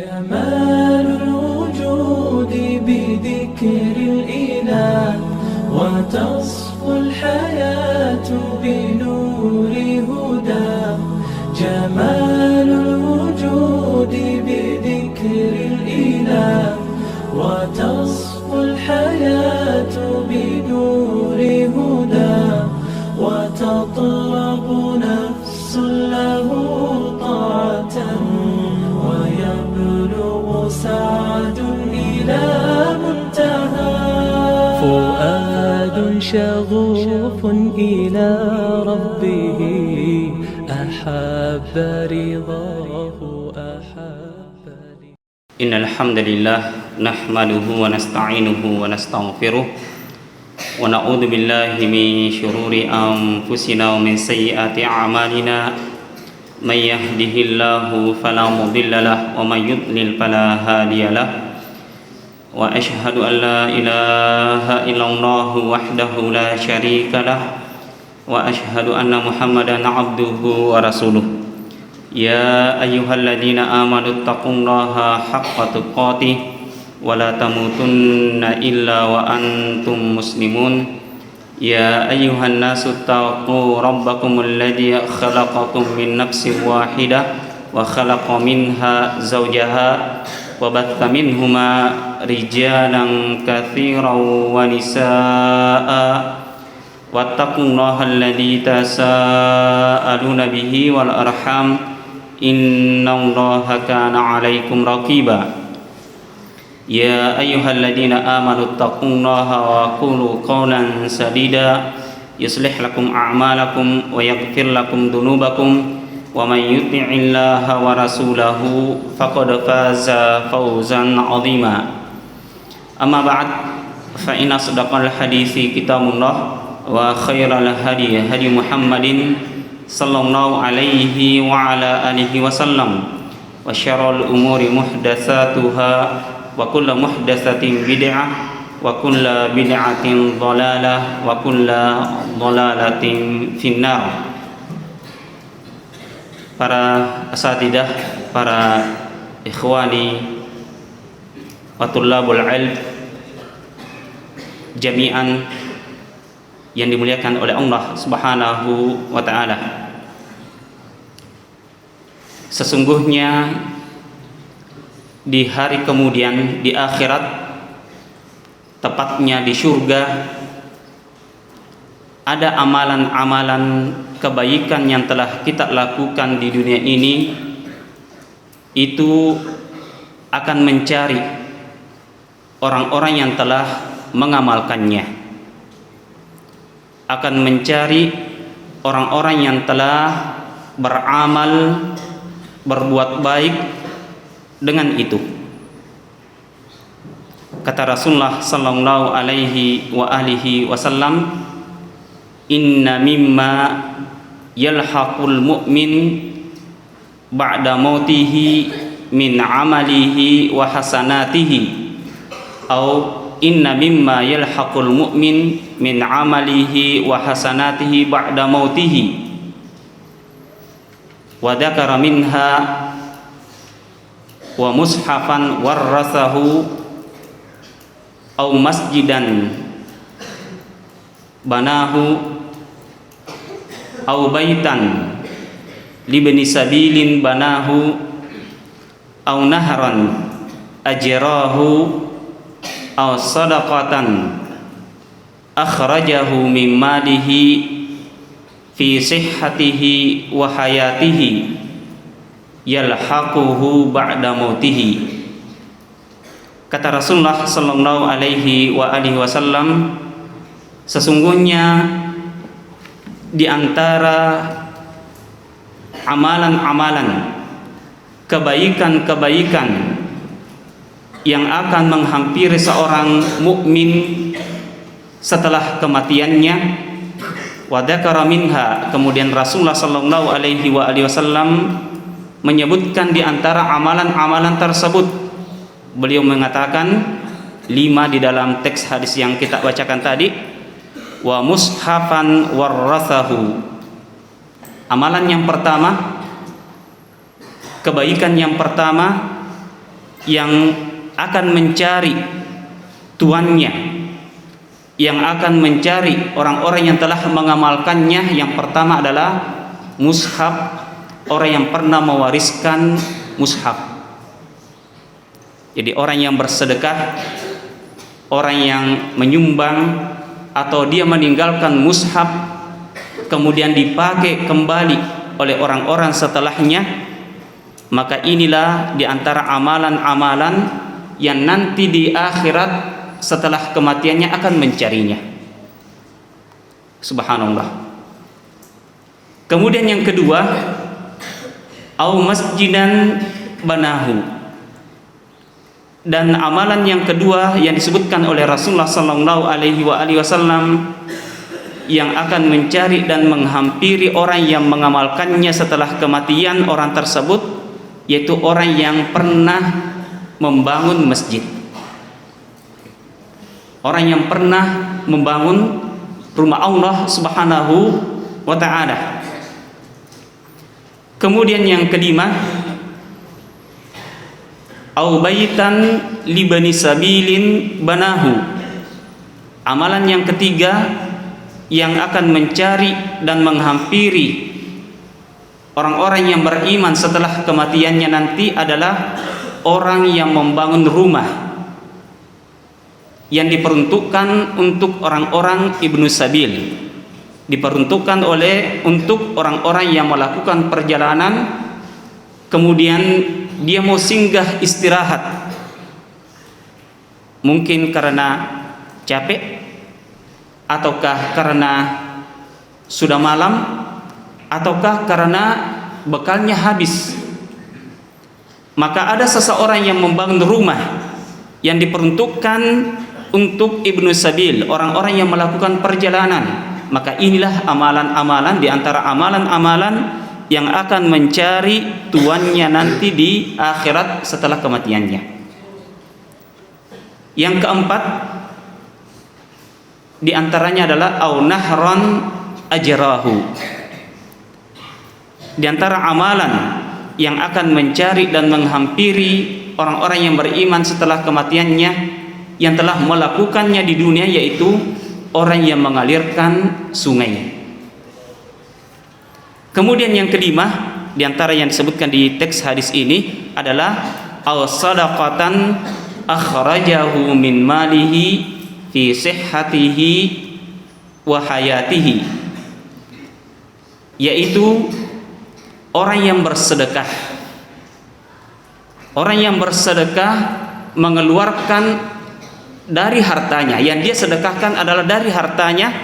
جمال الوجود بذكر الإله وتصفو الحياة بنور هدى. جمال الوجود بذكر الإله وتصفو الحياة بنور هدى. وتطلب نفس له طاعة ويبلغ سعد إلى منتهى. فؤاد شغوف إلى ربه أحب رضاه أحب. إن الحمد لله نحمده ونستعينه ونستغفره ونعوذ بالله من شرور أنفسنا ومن سيئات أعمالنا. من يهده الله فلا مضل له ومن يضلل فلا هادي له. وأشهد أن لا إله إلا الله وحده لا شريك له وأشهد أن محمدا عبده ورسوله. يا أيها الذين آمنوا اتقوا الله حق تقاته ولا تموتن إلا وأنتم مسلمون. يا أيها الناس اتقوا ربكم الذي خلقكم من نفس واحدة وخلق منها زوجها وبث منهما رجالا كثيرا ونساء واتقوا الله الذي تساءلون به والأرحام إن الله كان عليكم رقيبا. يا أيها الذين آمنوا اتقوا الله وقولوا قولا سديدا يصلح لكم أعمالكم ويغفر لكم ذنوبكم ومن يطع الله ورسوله فقد فاز فوزا عظيما. أما بعد فإن أصدق الحديث كتاب الله وخير الهدي هدي محمد صلى الله عليه وعلى آله وسلم وشر الأمور محدثاتها وكل محدثة بدعة وكل بدعة ضلالة وكل ضلالة في النار. Para asatidah, para ikhwani wa tullabul ilm jami'an yang dimuliakan oleh Allah Subhanahu wa taala. Sesungguhnya di hari kemudian, di akhirat, tepatnya di surga, ada amalan-amalan kebaikan yang telah kita lakukan di dunia ini, itu akan mencari orang-orang yang telah mengamalkannya, akan mencari orang-orang yang telah beramal, berbuat baik dengan itu. Kata Rasulullah sallallahu alaihi wa alihi wasallam, inna mimma yalhaqul mu'min ba'da mautihi min amalihi wa hasanatihi, atau inna mimma yalhaqul mu'min min amalihi wa hasanatihi ba'da mautihi, wa dzakara minha wa mushafan warrasahu au masjidan banahu au baitan libni sabilin banahu au nahran ajrahu au sadaqatan akhrajahu min malihi fi sihhatihi wa hayatihi yalhaquhu ba'da mautihi. Kata Rasulullah sallallahu alaihi wa alihi wasallam, sesungguhnya di antara amalan-amalan kebaikan-kebaikan yang akan menghampiri seorang mukmin setelah kematiannya, wa dzakara minha, kemudian Rasulullah sallallahu alaihi wa alihi wasallam menyebutkan di antara amalan-amalan tersebut, beliau mengatakan 5 di dalam teks hadis yang kita bacakan tadi, wa mushafan warrathahu. Amalan yang pertama, kebaikan yang pertama yang akan mencari tuannya, yang akan mencari orang-orang yang telah mengamalkannya. Yang pertama adalah mushaf, orang yang pernah mewariskan mushaf. Jadi orang yang bersedekah, orang yang menyumbang, atau dia meninggalkan mushaf kemudian dipakai kembali oleh orang-orang setelahnya, maka inilah diantara amalan-amalan yang nanti di akhirat setelah kematiannya akan mencarinya. Subhanallah. Kemudian yang kedua, au masjidan banahu. Dan amalan yang kedua yang disebutkan oleh Rasulullah sallallahu alaihi wasallam yang akan mencari dan menghampiri orang yang mengamalkannya setelah kematian orang tersebut, yaitu orang yang pernah membangun masjid. Orang yang pernah membangun rumah Allah Subhanahu wa taala. Kemudian yang kelima, au baitan li bani sabilin banahu. Amalan yang ketiga yang akan mencari dan menghampiri orang-orang yang beriman setelah kematiannya nanti adalah orang yang membangun rumah yang diperuntukkan untuk orang-orang ibnu sabil, diperuntukkan untuk orang-orang yang melakukan perjalanan kemudian dia mau singgah istirahat, mungkin karena capek, ataukah karena sudah malam, ataukah karena bekalnya habis. Maka ada seseorang yang membangun rumah yang diperuntukkan untuk ibnu sabil, orang-orang yang melakukan perjalanan. Maka inilah amalan-amalan di antara amalan-amalan yang akan mencari tuannya nanti di akhirat setelah kematiannya. Yang keempat di antaranya adalah au nahron ajrahu. Di antara amalan yang akan mencari dan menghampiri orang-orang yang beriman setelah kematiannya yang telah melakukannya di dunia, yaitu orang yang mengalirkan sungai. Kemudian yang kelima di antara yang disebutkan di teks hadis ini adalah aw sadaqatan akhrajahu min malihi fi sihhatihi wa hayatihi, yaitu orang yang bersedekah. Orang yang bersedekah mengeluarkan dari hartanya, yang dia sedekahkan adalah dari hartanya,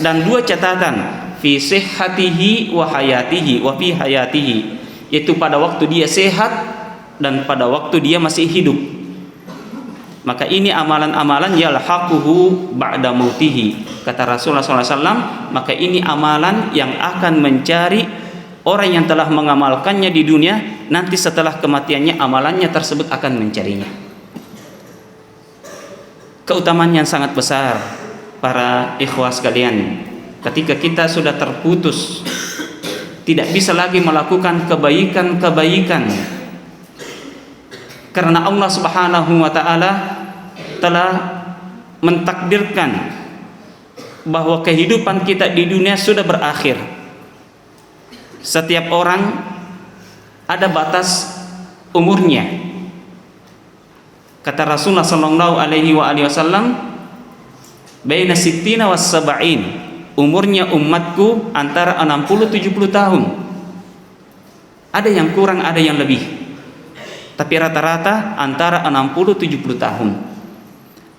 dan dua catatan, fi sihhatihi wa hayatihi wa fi hayatihi, yaitu pada waktu dia sehat dan pada waktu dia masih hidup. Maka ini amalan-amalan yalhaquhu ba'da mautihi, kata Rasulullah SAW. Maka ini amalan yang akan mencari orang yang telah mengamalkannya di dunia, nanti setelah kematiannya amalannya tersebut akan mencarinya. Keutamaan yang sangat besar para ikhwah sekalian, ketika kita sudah terputus, tidak bisa lagi melakukan kebaikan-kebaikan, karena Allah Subhanahu wa ta'ala telah mentakdirkan bahwa kehidupan kita di dunia sudah berakhir. Setiap orang ada batas umurnya. Kata Rasulullah sallallahu alaihi wasallam, baina sittina was sab'in, umurnya umatku antara 60-70 tahun. Ada yang kurang, ada yang lebih, tapi rata-rata antara 60-70 tahun.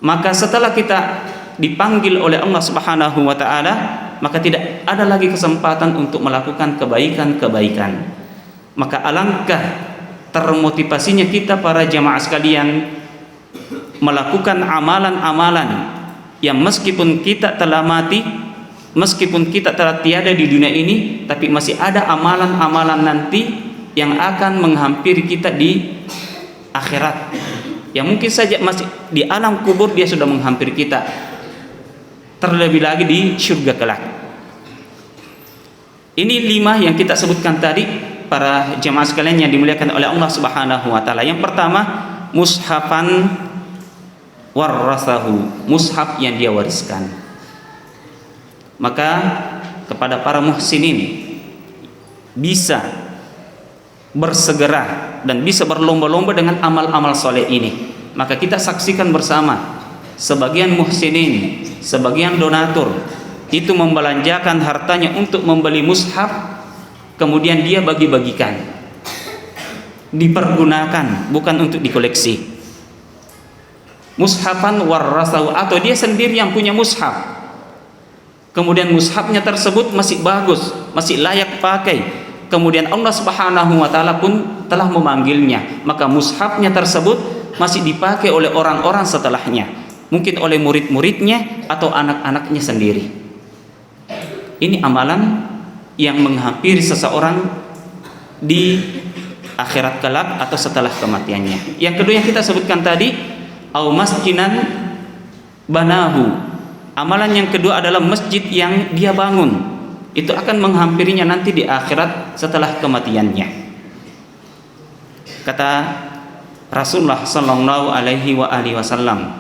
Maka setelah kita dipanggil oleh Allah Subhanahu wa ta'ala, maka tidak ada lagi kesempatan untuk melakukan kebaikan-kebaikan. Maka alangkah termotivasinya kita para jamaah sekalian melakukan amalan-amalan yang meskipun kita telah mati, meskipun kita telah tiada di dunia ini, tapi masih ada amalan-amalan nanti yang akan menghampiri kita di akhirat, yang mungkin saja masih di alam kubur dia sudah menghampiri kita, terlebih lagi di surga kelak. Ini 5 yang kita sebutkan tadi para jemaah sekalian yang dimuliakan oleh Allah Subhanahu wa ta'ala. Yang pertama, mushafan warasahu, mushaf yang dia wariskan. Maka kepada para muhsinin bisa bersegera dan bisa berlomba-lomba dengan amal-amal soleh ini. Maka kita saksikan bersama, sebagian muhsinin, sebagian donatur itu membelanjakan hartanya untuk membeli mushaf, kemudian dia bagi-bagikan, dipergunakan, bukan untuk dikoleksi. Mushafan warasahu, atau dia sendiri yang punya mushaf, kemudian mushafnya tersebut masih bagus, masih layak pakai, kemudian Allah Subhanahu wa Ta'ala pun telah memanggilnya, maka mushafnya tersebut masih dipakai oleh orang-orang setelahnya, mungkin oleh murid-muridnya atau anak-anaknya sendiri. Ini amalan yang menghampiri seseorang di akhirat kelak atau setelah kematiannya. Yang kedua yang kita sebutkan tadi, au masjidan banahu, amalan yang kedua adalah masjid yang dia bangun, itu akan menghampirinya nanti di akhirat setelah kematiannya. Kata Rasulullah sallallahu alaihi wasallam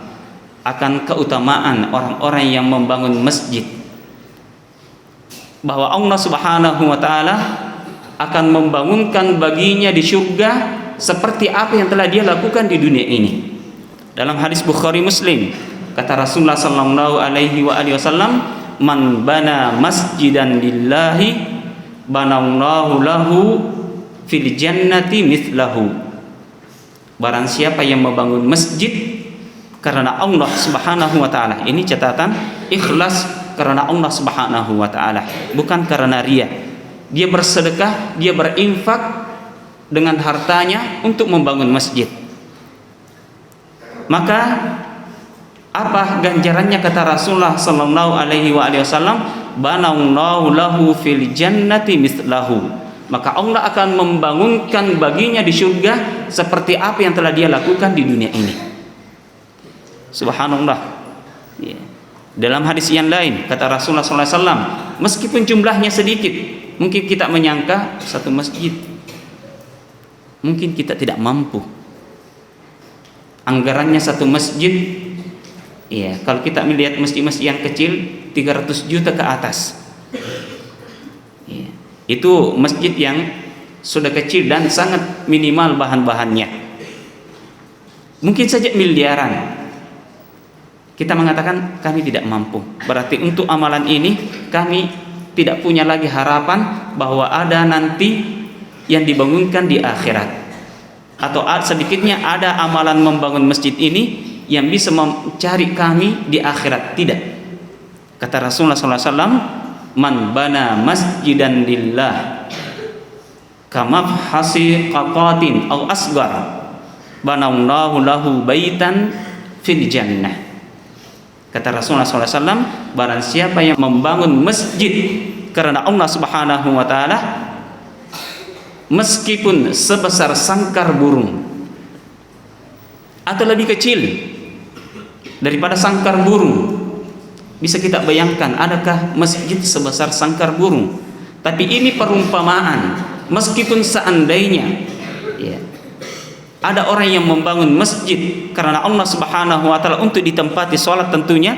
akan keutamaan orang-orang yang membangun masjid, bahwa Allah Subhanahu wa Ta'ala akan membangunkan baginya di surga seperti apa yang telah dia lakukan di dunia ini. Dalam hadis Bukhari Muslim, kata Rasulullah sallallahu alaihi wasallam, man bana masjidan lillahi banallahu lahu fil jannati mithlahu. Barang siapa yang membangun masjid karena Allah Subhanahu wa Ta'ala, ini catatan, ikhlas karena Allah Subhanahu wa Ta'ala, bukan karena riya. Dia bersedekah, dia berinfak dengan hartanya untuk membangun masjid. Maka apa ganjarannya, kata Rasulullah sallallahu alaihi wasallam, banallahu lahu fil jannati mithlahu. Maka Allah akan membangunkan baginya di surga seperti apa yang telah dia lakukan di dunia ini. Subhanallah. Ya. Dalam hadis yang lain kata Rasulullah sallallahu alaihi wasallam, meskipun jumlahnya sedikit, mungkin kita menyangka satu masjid, mungkin kita tidak mampu. Anggarannya satu masjid, ya, kalau kita melihat masjid-masjid yang kecil 300 juta ke atas, ya, itu masjid yang sudah kecil dan sangat minimal bahan-bahannya, mungkin saja miliaran. Kita mengatakan kami tidak mampu, berarti untuk amalan ini kami tidak punya lagi harapan bahwa ada nanti yang dibangunkan di akhirat, atau sedikitnya ada amalan membangun masjid ini yang bisa mencari kami di akhirat. Tidak. Kata Rasulullah SAW, man bana masjidan lillah kamafhasi qatatin aw asgar banallahu lahu baitan fil jannah. Kata Rasulullah SAW, barang siapa yang membangun masjid karena Allah Subhanahu wa Ta'ala, meskipun sebesar sangkar burung atau lebih kecil daripada sangkar burung, bisa kita bayangkan adakah masjid sebesar sangkar burung? Tapi ini perumpamaan, meskipun seandainya, ya, ada orang yang membangun masjid karena Allah Subhanahu wa Ta'ala untuk ditempati sholat, tentunya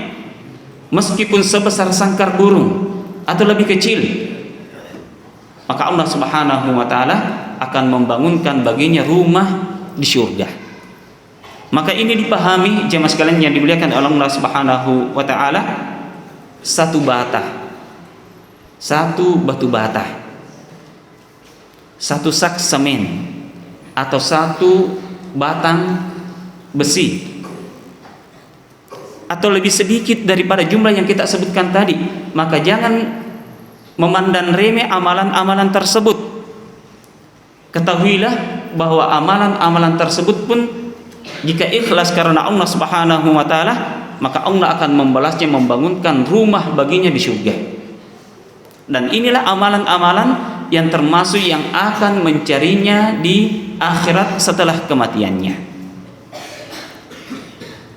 meskipun sebesar sangkar burung atau lebih kecil, maka Allah Subhanahu wa Ta'ala akan membangunkan baginya rumah di surga. Maka ini dipahami jemaah sekalian yang dimuliakan oleh Allah Subhanahu wa Ta'ala, satu batu bata, satu sak semen, atau satu batang besi, atau lebih sedikit daripada jumlah yang kita sebutkan tadi, maka jangan memandang remeh amalan-amalan tersebut. Ketahuilah bahwa amalan-amalan tersebut pun jika ikhlas karena Allah Subhanahu wa Ta'ala, maka Allah akan membalasnya, membangunkan rumah baginya di surga. Dan inilah amalan-amalan yang termasuk yang akan mencarinya di akhirat setelah kematiannya.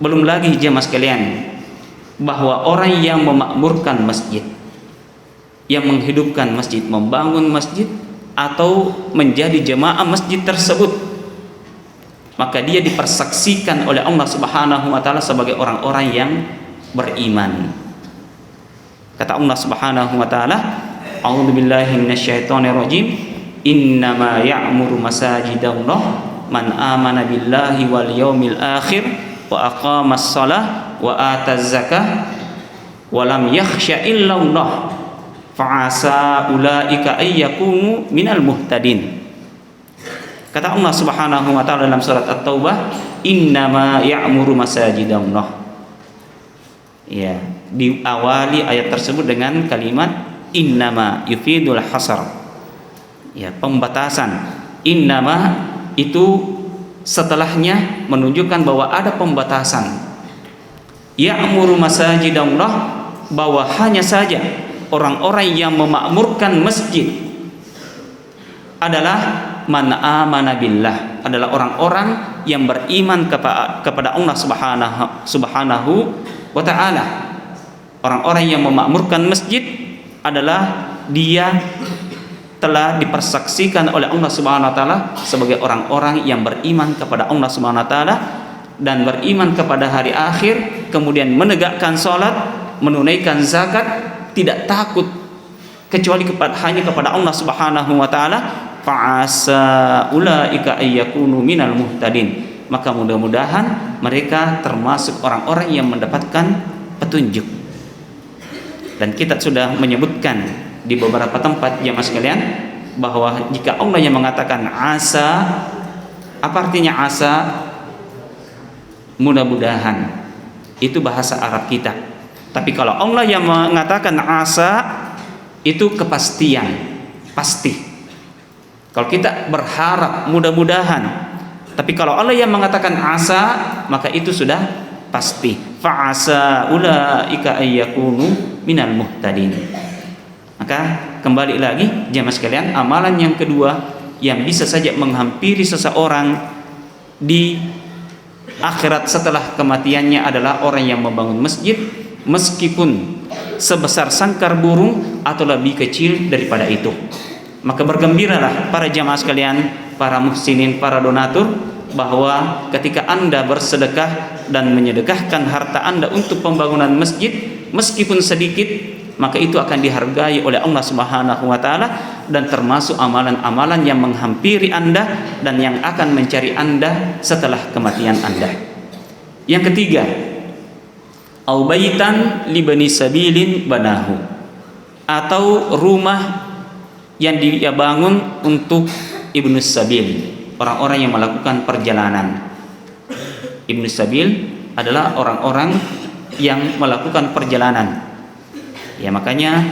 Belum lagi jemaah sekalian, bahwa orang yang memakmurkan masjid, yang menghidupkan masjid, membangun masjid, atau menjadi jemaah masjid tersebut, maka dia dipersaksikan oleh Allah Subhanahu wa taala sebagai orang-orang yang beriman. Kata Allah Subhanahu wa taala, a'udzubillahi minasyaitonirrajim, innama ya'muru masajidallah man amana billahi wal yaumil akhir wa aqamas shalah wa ataz zakah wa lam yakhsha illallah fa'asa ulaika ayyakunu minal muhtadin. Kata Allah Subhanahu wa taala dalam surat At-Taubah, innama ya'muru masajidallah. Ya, diawali ayat tersebut dengan kalimat innama yufidul hasar. Ya, pembatasan. Innama itu setelahnya menunjukkan bahwa ada pembatasan. Ya'muru masajidallah, bahwa hanya saja orang-orang yang memakmurkan masjid adalah man amana billah, adalah orang-orang yang beriman kepada Allah Subhanahu wa taala. Orang-orang yang memakmurkan masjid adalah dia telah dipersaksikan oleh Allah Subhanahu wa taala sebagai orang-orang yang beriman kepada Allah Subhanahu wa taala dan beriman kepada hari akhir, kemudian menegakkan salat, menunaikan zakat, tidak takut kecuali hanya kepada Allah Subhanahu wa taala. Fa'asa ulaika ayyakunu minal muhtadin, maka mudah-mudahan mereka termasuk orang-orang yang mendapatkan petunjuk. Dan kita sudah menyebutkan di beberapa tempat jemaah sekalian bahwa jika Allah yang mengatakan asa, apa artinya asa? Mudah-mudahan, itu bahasa Arab kita. Tapi kalau Allah yang mengatakan asa, itu kepastian, pasti. Kalau kita berharap mudah-mudahan, tapi kalau Allah yang mengatakan asa, maka itu sudah pasti. Fa'asa ulaika ayyakunu minal muhtadin. Maka kembali lagi jemaah sekalian, amalan yang kedua yang bisa saja menghampiri seseorang di akhirat setelah kematiannya adalah orang yang membangun masjid, meskipun sebesar sangkar burung atau lebih kecil daripada itu. Maka bergembiralah para jamaah sekalian, para muhsinin, para donatur, bahwa ketika Anda bersedekah dan menyedekahkan harta Anda untuk pembangunan masjid, meskipun sedikit, maka itu akan dihargai oleh Allah Subhanahu wa taala dan termasuk amalan-amalan yang menghampiri Anda dan yang akan mencari Anda setelah kematian Anda. Yang ketiga, au baitan li bani sabilin banahu, atau rumah yang dia bangun untuk ibnu sabil, orang-orang yang melakukan perjalanan. Ibnu sabil adalah orang-orang yang melakukan perjalanan. Ya, makanya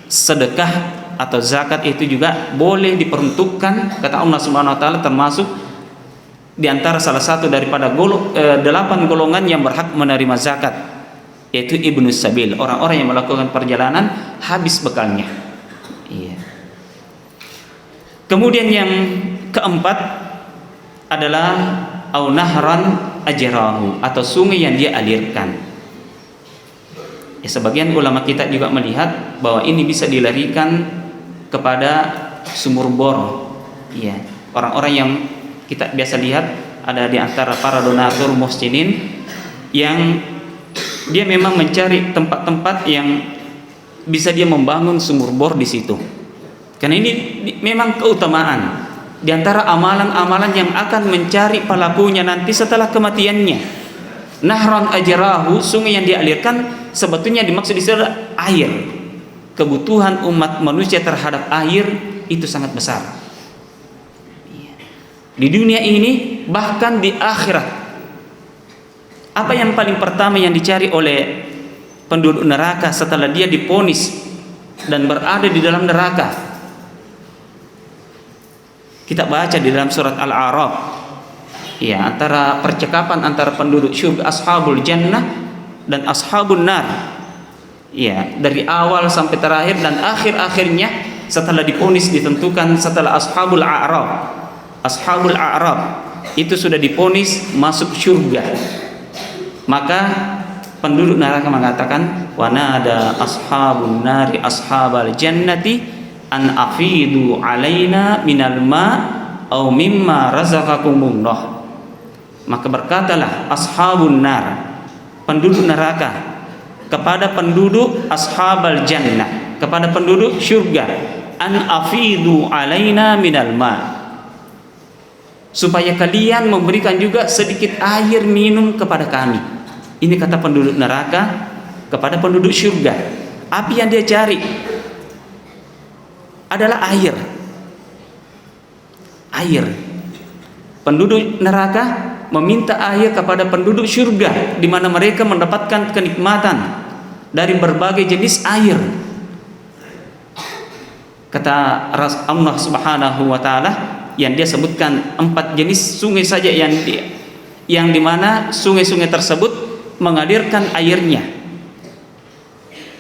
sedekah atau zakat itu juga boleh diperuntukkan, kata Allah Subhanahu wa taala, termasuk di antara salah satu daripada 8 golongan yang berhak menerima zakat, yaitu ibnu sabil, orang-orang yang melakukan perjalanan habis bekalnya. Iya. Kemudian yang keempat adalah au nahran ajrahu, atau sungai yang dia alirkan. Ya, sebagian ulama kita juga melihat bahwa ini bisa dilarikan kepada sumur bor. Ya, orang-orang yang kita biasa lihat ada di antara para donatur muhsinin yang dia memang mencari tempat-tempat yang bisa dia membangun sumur bor di situ. Karena ini memang keutamaan di antara amalan-amalan yang akan mencari pelakunya nanti setelah kematiannya. Nahran ajrahu, sungai yang dialirkan, sebetulnya dimaksud di sini air. Kebutuhan umat manusia terhadap air itu sangat besar. Di dunia ini, bahkan di akhirat. Apa yang paling pertama yang dicari oleh penduduk neraka setelah dia divonis dan berada di dalam neraka? Kita baca di dalam surat Al-A'raf, ya, antara percakapan antara penduduk syurga, ashabul jannah dan ashabun nar. Ya, dari awal sampai terakhir dan akhir-akhirnya setelah divonis ditentukan setelah ashabul a'raf. Ashabul a'raf itu sudah divonis masuk syurga. Maka penduduk neraka mengatakan, wa nada ashabun nari ashabal jannati an afidu alaina minal ma au mimma razaqakumullah. Maka berkatalah ashabun nar, penduduk neraka, kepada penduduk ashabal jannah, kepada penduduk syurga, an afidu alaina minal ma, supaya kalian memberikan juga sedikit air minum kepada kami. Ini kata penduduk neraka kepada penduduk syurga. Apa yang dia cari adalah air. Penduduk neraka meminta air kepada penduduk syurga, di mana mereka mendapatkan kenikmatan dari berbagai jenis air. Kata Allah Subhanahu wa taala, yang dia sebutkan 4 jenis sungai saja yang di mana sungai-sungai tersebut mengalirkan airnya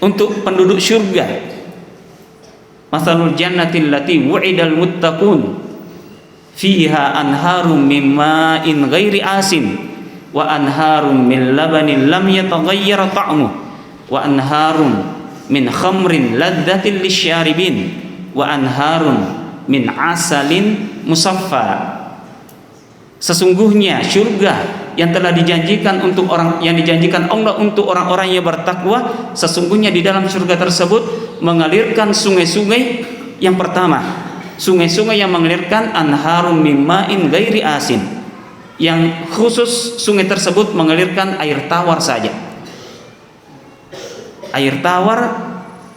untuk penduduk syurga. Masalul jannatil lati wu'idal muttaqun fiha anharum min ma'in ghairi asin wa anharum min labanin lam yataghayyar ta'muh wa anharum min khamrin ladzatin lisyaribin wa anharum min asalin musaffa. Sesungguhnya syurga yang telah dijanjikan untuk dijanjikan Allah untuk orang-orang yang bertakwa, sesungguhnya di dalam surga tersebut mengalirkan sungai-sungai. Yang pertama, sungai-sungai yang mengalirkan anharum mimma'in ghairi asin, yang khusus sungai tersebut mengalirkan air tawar saja. Air tawar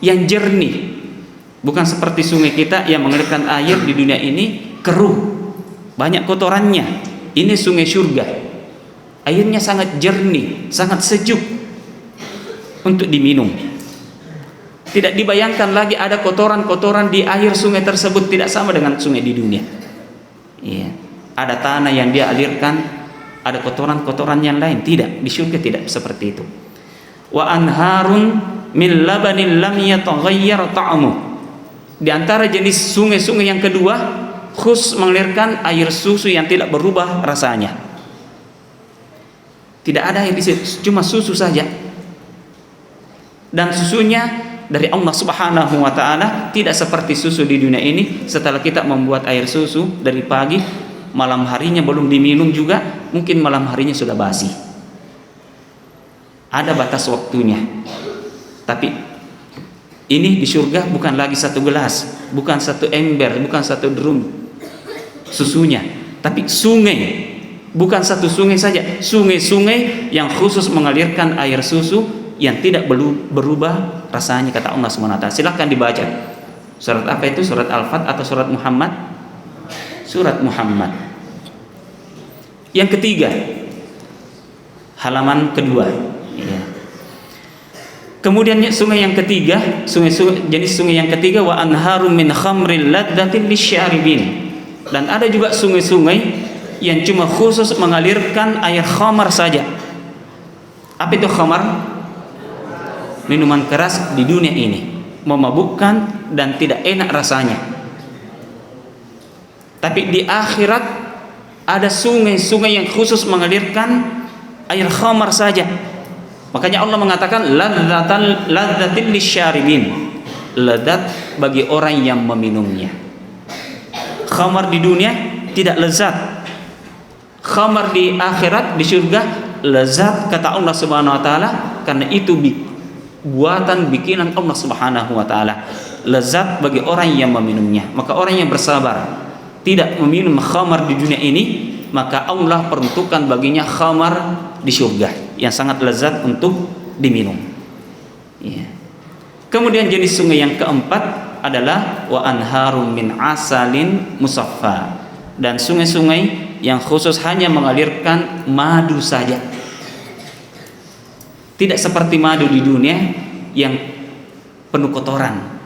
yang jernih, bukan seperti sungai kita yang mengalirkan air di dunia ini keruh, banyak kotorannya. Ini sungai surga, airnya sangat jernih, sangat sejuk untuk diminum. Tidak dibayangkan lagi ada kotoran-kotoran di air sungai tersebut, tidak sama dengan sungai di dunia. Iya. Ada tanah yang dia alirkan, ada kotoran-kotoran yang lain. Tidak, di surga tidak seperti itu. Wa anharun min labanin lam yataghayyar ta'muh. Di antara jenis sungai-sungai yang kedua, khusus mengalirkan air susu yang tidak berubah rasanya. Tidak ada air di situ, cuma susu saja. Dan susunya dari Allah Subhanahu wa taala, tidak seperti susu di dunia ini. Setelah kita membuat air susu dari pagi, malam harinya belum diminum juga, mungkin malam harinya sudah basi. Ada batas waktunya. Tapi ini di surga bukan lagi 1 gelas, bukan 1 ember, bukan 1 drum susunya, tapi sungai. Bukan 1 sungai saja, sungai-sungai yang khusus mengalirkan air susu yang tidak berubah rasanya, kata Allah SWT. Silahkan dibaca. Surat apa itu? Surat Al-Fat atau surat Muhammad? Surat Muhammad. Yang ketiga, halaman kedua. Ya. Kemudian sungai yang ketiga, jenis sungai yang ketiga, wa anharum min khamril ladzatin lisyaribin. Dan ada juga sungai-sungai yang cuma khusus mengalirkan air khamar saja. Apa itu khamar? Minuman keras di dunia ini, memabukkan dan tidak enak rasanya. Tapi di akhirat ada sungai-sungai yang khusus mengalirkan air khamar saja. Makanya Allah mengatakan ladzatin lisyaribin, lezat bagi orang yang meminumnya. Khamar di dunia tidak lezat, khamar di akhirat, di surga lezat, kata Allah Subhanahu wa taala, karena itu buatan bikinan Allah Subhanahu wa taala. Lezat bagi orang yang meminumnya. Maka orang yang bersabar tidak meminum khamar di dunia ini, maka Allah peruntukkan baginya khamar di surga yang sangat lezat untuk diminum. Ya. Kemudian jenis sungai yang keempat adalah wa anharum min asalin musaffa, dan sungai-sungai yang khusus hanya mengalirkan madu saja. Tidak seperti madu di dunia yang penuh kotoran,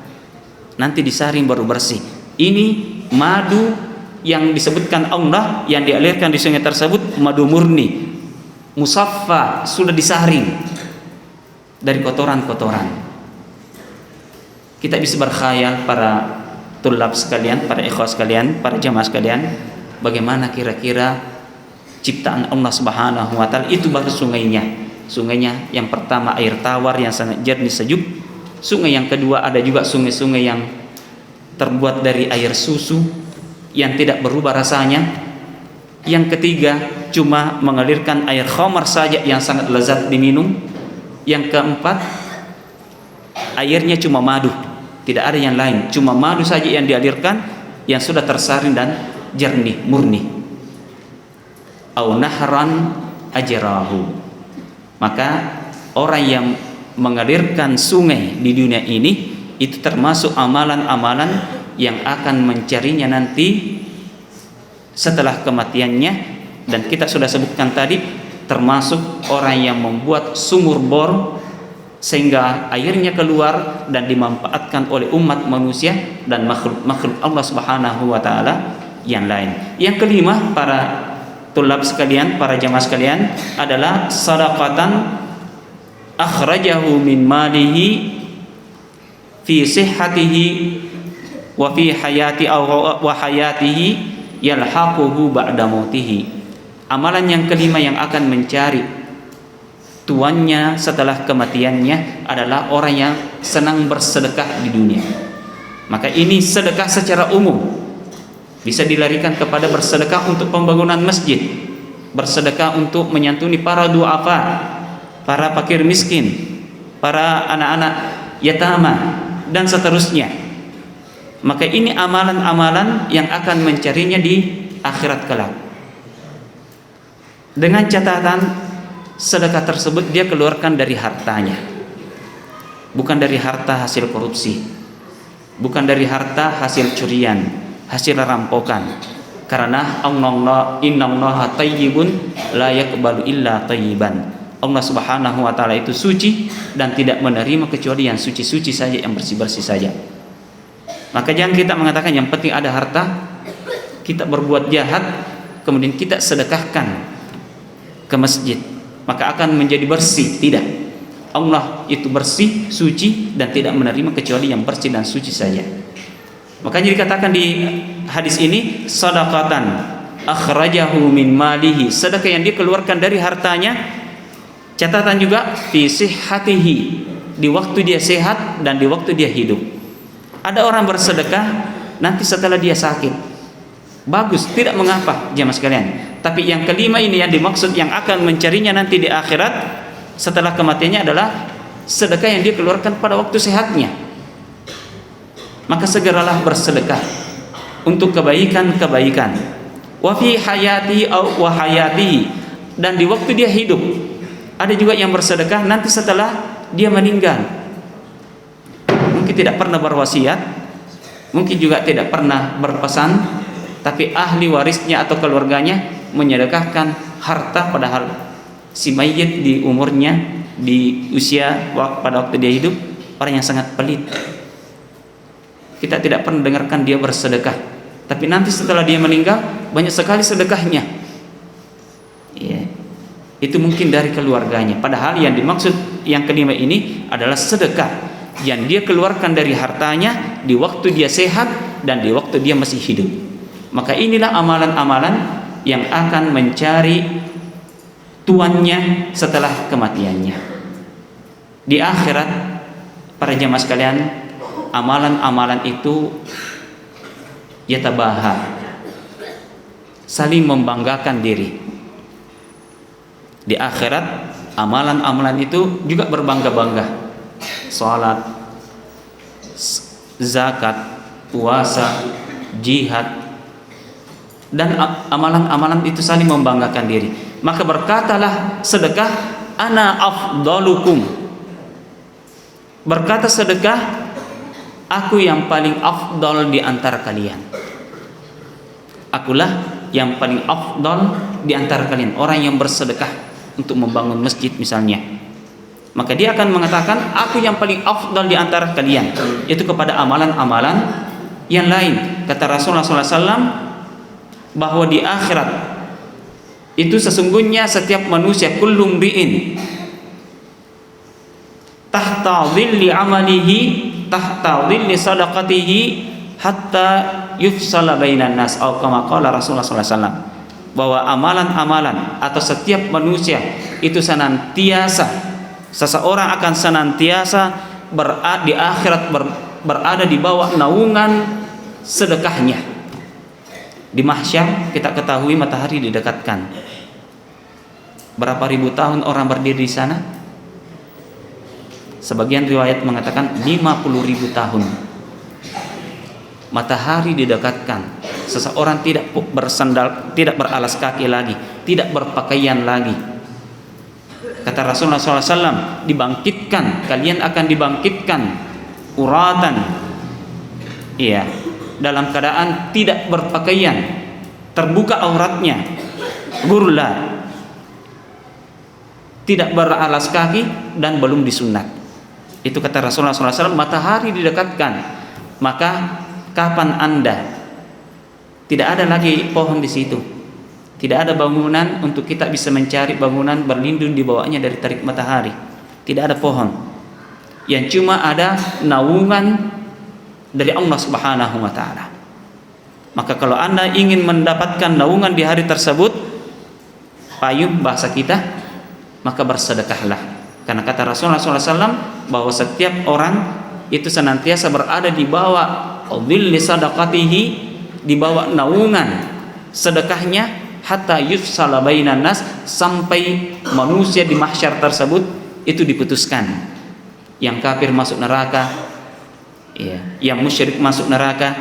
nanti disaring baru bersih. Ini madu yang disebutkan Allah yang dialirkan di sungai tersebut madu murni, musaffa, sudah disaring dari kotoran-kotoran. Kita bisa berkhayal, para tulab sekalian, para ikhwas sekalian, para jamaah sekalian, bagaimana kira-kira ciptaan Allah Subhanahu wa taala. Itu baru sungainya. Sungainya yang pertama air tawar yang sangat jernih sejuk. Sungai yang kedua ada juga sungai-sungai yang terbuat dari air susu yang tidak berubah rasanya. Yang ketiga cuma mengalirkan air khamar saja yang sangat lezat diminum. Yang keempat, airnya cuma madu, tidak ada yang lain, cuma madu saja yang dialirkan, yang sudah tersaring dan jernih, murni. Au nahran ajrahu. Maka orang yang mengalirkan sungai di dunia ini itu termasuk amalan-amalan yang akan mencarinya nanti setelah kematiannya. Dan kita sudah sebutkan tadi, termasuk orang yang membuat sumur bor sehingga airnya keluar dan dimanfaatkan oleh umat manusia dan makhluk Allah Subhanahu wa taala yang lain. Yang kelima, para tulab sekalian, para jamaah sekalian, adalah sadaqatan akhrajahu min malihi fi sihhatihi wa fi hayati wa hayatihi yalhaquhu ba'da mautihi. Amalan yang kelima yang akan mencari tuannya setelah kematiannya adalah orang yang senang bersedekah di dunia. Maka ini sedekah secara umum, bisa dilarikan kepada bersedekah untuk pembangunan masjid, bersedekah untuk menyantuni para du'afa, para fakir miskin, para anak-anak yatama, dan seterusnya. Maka ini amalan-amalan yang akan mencarinya di akhirat kelak. Dengan catatan sedekah tersebut dia keluarkan dari hartanya, bukan dari harta hasil korupsi, bukan dari harta hasil curian, hasil rampokan. Karena Allah, innallaha thayyibun la yaqbalu illa thayyiban. Allah Subhanahu wa taala itu suci dan tidak menerima kecuali yang suci-suci saja, yang bersih-bersih saja. Maka jangan kita mengatakan yang penting ada harta, kita berbuat jahat kemudian kita sedekahkan ke masjid maka akan menjadi bersih. Tidak. Allah itu bersih, suci, dan tidak menerima kecuali yang bersih dan suci saja. Makanya dikatakan di hadis ini, sadaqatan akhrajahu min malihi, sedekah yang dia keluarkan dari hartanya. Catatan juga fi sihhatihi, di waktu dia sehat dan di waktu dia hidup. Ada orang bersedekah nanti setelah dia sakit, bagus, tidak mengapa jemaah sekalian. Tapi yang kelima ini yang dimaksud yang akan mencarinya nanti di akhirat setelah kematiannya adalah sedekah yang dia keluarkan pada waktu sehatnya. Maka segeralah bersedekah untuk kebaikan-kebaikan. Wa fi hayati wa hayatihi, dan di waktu dia hidup. Ada juga yang bersedekah nanti setelah dia meninggal. Mungkin tidak pernah berwasiat, mungkin juga tidak pernah berpesan, tapi ahli warisnya atau keluarganya menyedekahkan harta, padahal si mayit di umurnya, di usia pada waktu dia hidup orang yang sangat pelit. Kita tidak pernah dengarkan dia bersedekah, tapi nanti setelah dia meninggal banyak sekali sedekahnya. Ya, itu mungkin dari keluarganya. Padahal yang dimaksud yang kelima ini adalah sedekah yang dia keluarkan dari hartanya di waktu dia sehat dan di waktu dia masih hidup. Maka inilah amalan-amalan yang akan mencari tuannya setelah kematiannya. Di akhirat, para jemaah sekalian, amalan-amalan itu yatabaha, saling membanggakan diri. Di akhirat, amalan-amalan itu juga berbangga-bangga. Salat, zakat, puasa, jihad, dan amalan-amalan itu saling membanggakan diri. Maka berkatalah sedekah, ana afdalukum. Berkata sedekah, aku yang paling afdal di antara kalian. Akulah yang paling afdal di antara kalian. Orang yang bersedekah untuk membangun masjid misalnya, maka dia akan mengatakan, aku yang paling afdal di antara kalian, itu kepada amalan-amalan yang lain. Kata Rasulullah SAW bahwa di akhirat itu sesungguhnya setiap manusia kullum bi'in tahta dhilli amalihi tahta dhilli sadaqatihi hatta yufsala bainan nas, atau kama qala Rasulullah SAW, bahwa amalan-amalan atau setiap manusia itu senantiasa, seseorang akan senantiasa di akhirat berada di bawah naungan sedekahnya. Di mahsyar kita ketahui matahari didekatkan, Berapa ribu tahun orang berdiri di sana? Sebagian riwayat mengatakan 50.000 tahun. Matahari didekatkan, seseorang tidak bersandal, tidak beralas kaki lagi, tidak berpakaian lagi. Kata Rasulullah SAW, dibangkitkan, kalian akan dibangkitkan uratan, iya, dalam keadaan tidak berpakaian, terbuka auratnya, gurla, tidak beralas kaki dan belum disunat. Itu kata Rasulullah SAW, matahari didekatkan. Maka kapan Anda tidak ada lagi pohon di situ, tidak ada bangunan untuk kita bisa mencari bangunan berlindung di bawahnya dari terik matahari, tidak ada pohon, yang cuma ada naungan dari Allah Subhanahu wa Ta'ala. Maka kalau Anda ingin mendapatkan naungan di hari tersebut, payung bahasa kita, maka bersedekahlah. Karena kata Rasulullah SAW bahwa setiap orang itu senantiasa berada di bawah dhilli sadaqatihi, di bawah naungan sedekahnya, hatta yufsala bainan nas, sampai manusia di mahsyar tersebut itu diputuskan. Yang kafir masuk neraka, ya, yang musyrik masuk neraka,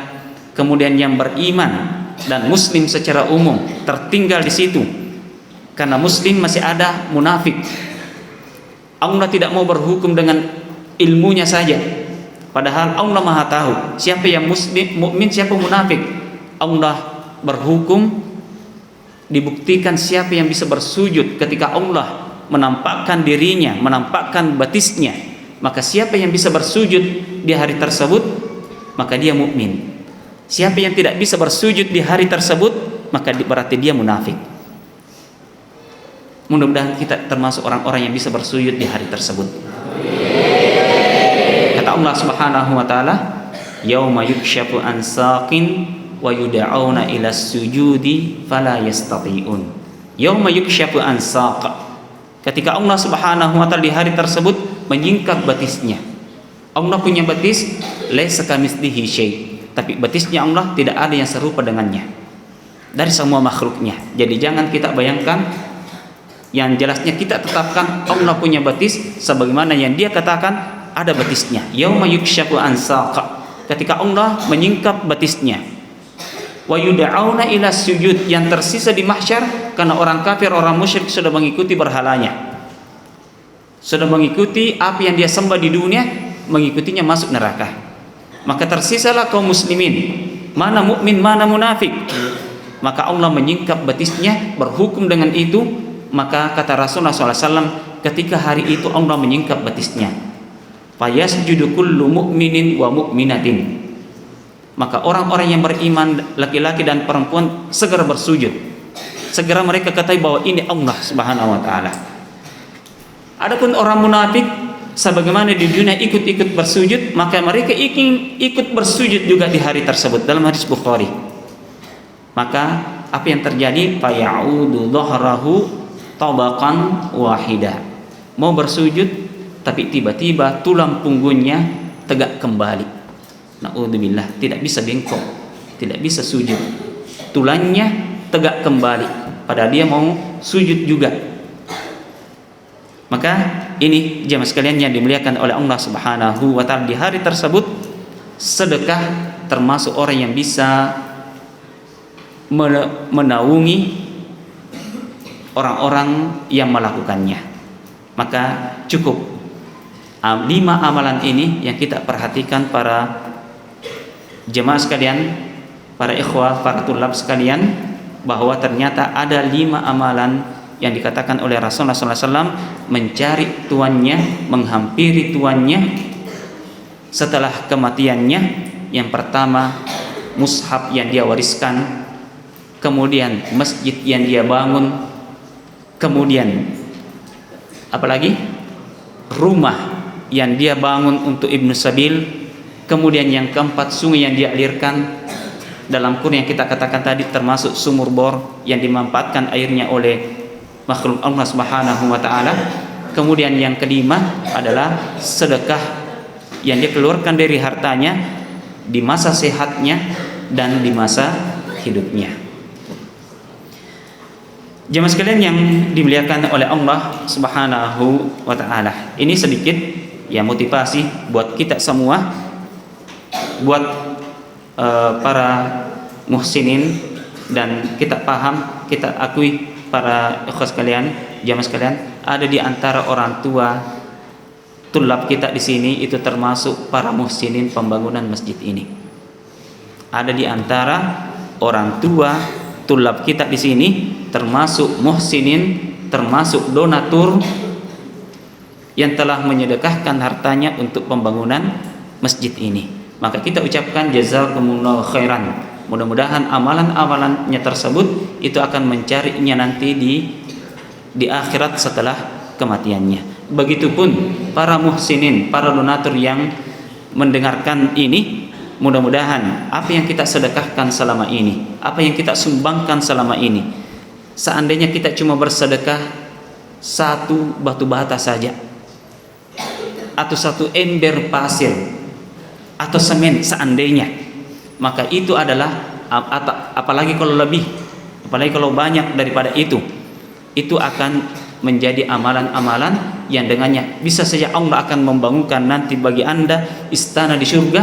kemudian yang beriman dan muslim secara umum tertinggal di situ. Karena muslim masih ada munafik. Allah tidak mau berhukum dengan ilmunya saja, padahal Allah Maha tahu siapa yang muslim, mukmin, siapa munafik. Allah berhukum, dibuktikan siapa yang bisa bersujud ketika Allah menampakkan dirinya, menampakkan batisnya. Maka siapa yang bisa bersujud di hari tersebut, maka dia mukmin. Siapa yang tidak bisa bersujud di hari tersebut, maka berarti dia munafik. Mudah-mudahan kita termasuk orang-orang yang bisa bersujud di hari tersebut. Kata Allah Subhanahu wa Ta'ala, yauma yukshafu an saqin wa yud'auna ila sujudi fala yastati'un. Yauma yukshafu an saq, ketika Allah Subhanahu wa Ta'ala di hari tersebut menyingkap batisnya. Allah punya batis, laisa kamitslihi syai', tapi batisnya Allah tidak ada yang serupa dengannya dari semua makhluknya. Jadi jangan kita bayangkan, yang jelasnya kita tetapkan Allah punya batis sebagaimana yang dia katakan ada batisnya. Yauma yukshafu an saq, ketika Allah menyingkap batisnya. Wa yud'auna ila sujud, yang tersisa di mahsyar karena orang kafir, orang musyrik sudah mengikuti berhalanya, sudah mengikuti apa yang dia sembah di dunia, mengikutinya masuk neraka. Maka tersisalah kaum muslimin, mana mukmin mana munafik. Maka Allah menyingkap batisnya, berhukum dengan itu. Maka kata Rasulullah SAW, ketika hari itu Allah menyingkap batisnya, fayasjudu kullu mu'minin wa mu'minatin, maka orang-orang yang beriman, laki-laki dan perempuan, segera bersujud. Segera mereka katakan bahwa ini Allah Subhanahu wa Ta'ala. Adapun orang munafik, sebagaimana di dunia ikut-ikut bersujud, maka mereka ingin ikut bersujud juga di hari tersebut. Dalam hadis Bukhari, maka apa yang terjadi? Fayaudu dhahrahu tabaqan wahida, mau bersujud tapi tiba-tiba tulang punggungnya tegak kembali. Na'udzubillah, tidak bisa bengkok, tidak bisa sujud, tulangnya tegak kembali padahal dia mau sujud juga. Maka ini jemaah sekalian yang dimuliakan oleh Allah Subhanahu wa Ta'ala, di hari tersebut sedekah termasuk orang yang bisa menaungi orang-orang yang melakukannya. Maka cukup 5 amalan ini yang kita perhatikan para jemaah sekalian, para ikhwah, para tulab sekalian, bahwa ternyata ada 5 amalan yang dikatakan oleh Rasulullah SAW, mencari tuannya, menghampiri tuannya setelah kematiannya. Yang pertama, mushaf yang dia wariskan, kemudian masjid yang dia bangun, kemudian apalagi rumah yang dia bangun untuk Ibnu Sabil, kemudian yang keempat sungai yang dia alirkan. Dalam Quran yang kita katakan tadi termasuk sumur bor yang dimanfaatkan airnya oleh makhluk Allah Subhanahu wa Ta'ala. Kemudian yang kelima adalah sedekah yang dia keluarkan dari hartanya di masa sehatnya dan di masa hidupnya. Jemaah sekalian yang dimuliakan oleh Allah Subhanahu wa taala. Ini sedikit ya motivasi buat kita semua, buat para muhsinin, dan kita paham, kita akui para ikhwas sekalian, jemaah sekalian, ada di antara orang tua tulab kita di sini itu termasuk para muhsinin pembangunan masjid ini. Ada di antara orang tua tulab kita di sini termasuk muhsinin, termasuk donatur yang telah menyedekahkan hartanya untuk pembangunan masjid ini. Maka kita ucapkan jazakumullahu khairan. Mudah-mudahan amalan-amalannya tersebut itu akan mencarinya nanti di akhirat setelah kematiannya. Begitupun para muhsinin, para donatur yang mendengarkan ini, mudah-mudahan apa yang kita sedekahkan selama ini, apa yang kita sumbangkan selama ini, seandainya kita cuma bersedekah satu batu bata saja, atau satu ember pasir, atau semen seandainya, maka itu adalah, apalagi kalau lebih, apalagi kalau banyak daripada itu akan menjadi amalan-amalan yang dengannya bisa saja Allah akan membangunkan nanti bagi Anda istana di surga,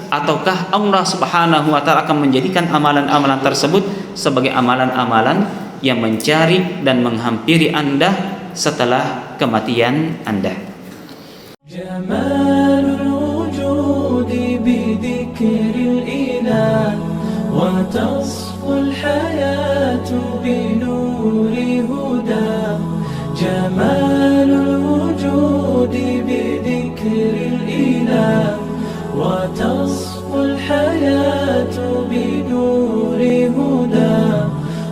ataukah Allah Subhanahu wa taala akan menjadikan amalan-amalan tersebut sebagai amalan-amalan yang mencari dan menghampiri Anda setelah kematian Anda. Jamalul wujudi bidzikril ilah wa tasful hayatu binuri huda. Jamalul wujudi bidzikril ilah wa tasful hayatu binuri huda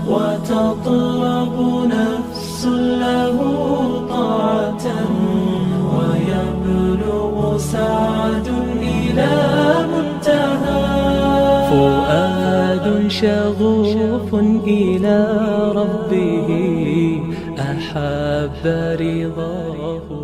wa tatlabu nafsun lahu ta'atan wa yablughu sa'dun ila muntaha. Fuadun shaghufun ila rabbih أحب رضاه